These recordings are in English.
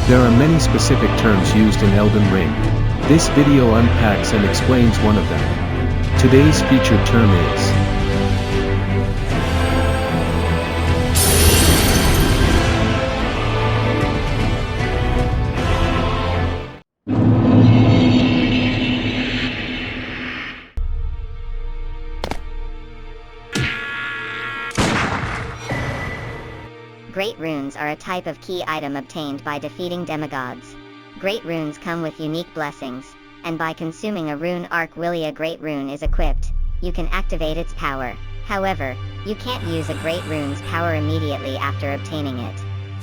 There are many specific terms used in Elden Ring. This video unpacks and explains one of them. Today's featured term is Great runes are a type of key item obtained by defeating demigods. Great runes come with unique blessings, and by consuming a Rune Arc while a great rune is equipped, you can activate its power. However, you can't use a great rune's power immediately after obtaining it.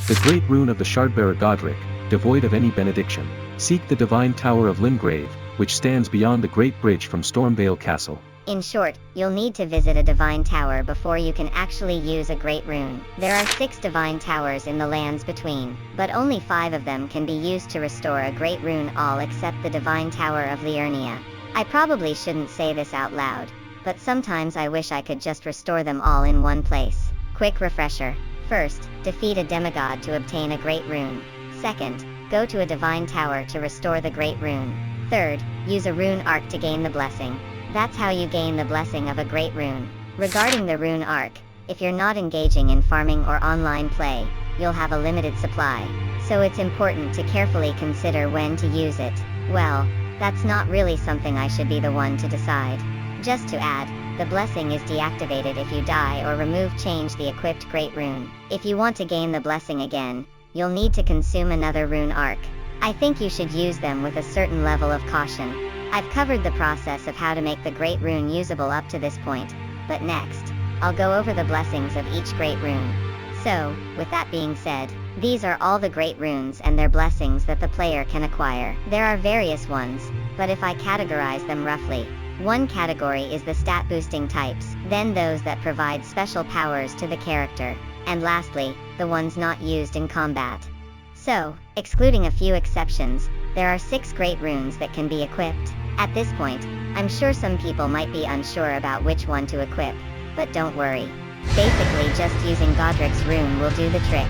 the great rune of the Shardbearer Godric, devoid of any benediction. Seek the divine tower of Limgrave, which stands beyond the great bridge from Stormvale Castle. In short, you'll need to visit a divine tower before you can actually use a great rune. There are 6 divine towers in the lands between, but only 5 of them can be used to restore a great rune, all except the divine tower of Liurnia. I probably shouldn't say this out loud, but sometimes I wish I could just restore them all in one place. Quick refresher. First, defeat a demigod to obtain a great rune. Second, go to a divine tower to restore the great rune. Third, use a Rune Arc to gain the blessing. That's how you gain the blessing of a great rune. Regarding the Rune Arc, if you're not engaging in farming or online play, you'll have a limited supply, so it's important to carefully consider when to use it. Well, that's not really something I should be the one to decide. Just to add, the blessing is deactivated if you die or change the equipped great rune. If you want to gain the blessing again, you'll need to consume another Rune Arc. I think you should use them with a certain level of caution. I've covered the process of how to make the great rune usable up to this point, but next, I'll go over the blessings of each great rune. So, with that being said, these are all the great runes and their blessings that the player can acquire. There are various ones, but if I categorize them roughly, one category is the stat boosting types, then those that provide special powers to the character, and lastly, the ones not used in combat. So, excluding a few exceptions, there are 6 great runes that can be equipped. At this point, I'm sure some people might be unsure about which one to equip, but don't worry. Basically just using Godric's rune will do the trick.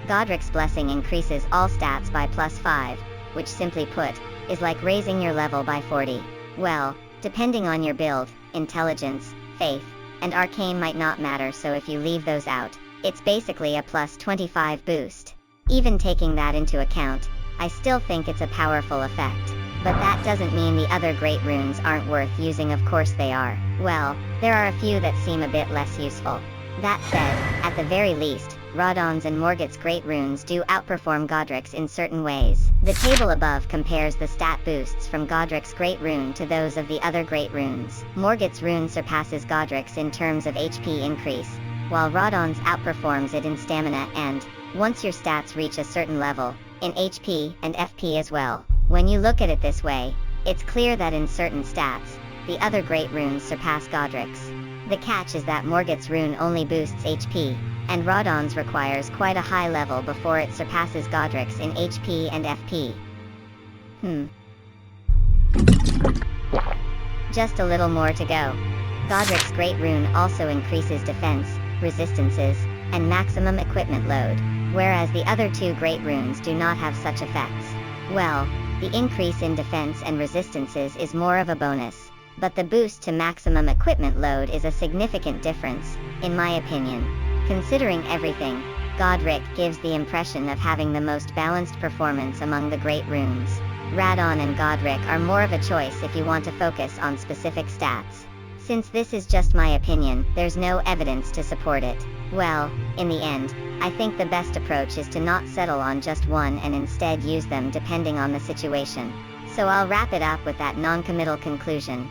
Godric's blessing increases all stats by +5, which simply put, is like raising your level by 40. Well, depending on your build, intelligence, faith, and arcane might not matter, so if you leave those out, it's basically a +25 boost. Even taking that into account, I still think it's a powerful effect. But that doesn't mean the other great runes aren't worth using, of course they are. Well, there are a few that seem a bit less useful. That said, at the very least, Radon's and Morgott's great runes do outperform Godric's in certain ways. The table above compares the stat boosts from Godric's great rune to those of the other great runes. Morgott's rune surpasses Godric's in terms of HP increase, while Radon's outperforms it in stamina and, once your stats reach a certain level, in HP and FP as well. When you look at it this way, it's clear that in certain stats, the other great runes surpass Godric's. The catch is that Morgott's rune only boosts HP, and Radon's requires quite a high level before it surpasses Godric's in HP and FP. Just a little more to go. Godric's great rune also increases defense, resistances, and maximum equipment load, whereas the other 2 great runes do not have such effects. Well, the increase in defense and resistances is more of a bonus, but the boost to maximum equipment load is a significant difference, in my opinion. Considering everything, Godric gives the impression of having the most balanced performance among the great runes. Radon and Godric are more of a choice if you want to focus on specific stats. Since this is just my opinion, there's no evidence to support it. Well, in the end, I think the best approach is to not settle on just one and instead use them depending on the situation. So I'll wrap it up with that non-committal conclusion.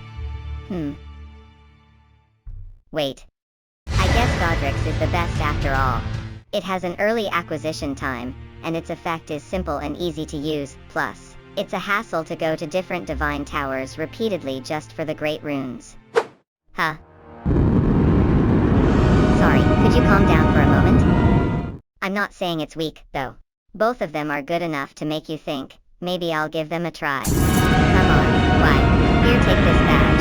Wait. I guess Godric's is the best after all. It has an early acquisition time, and its effect is simple and easy to use, plus, it's a hassle to go to different divine towers repeatedly just for the great runes. Sorry, could you calm down for a moment? I'm not saying it's weak, though. Both of them are good enough to make you think, maybe I'll give them a try. Come on, why? Here, take this badge.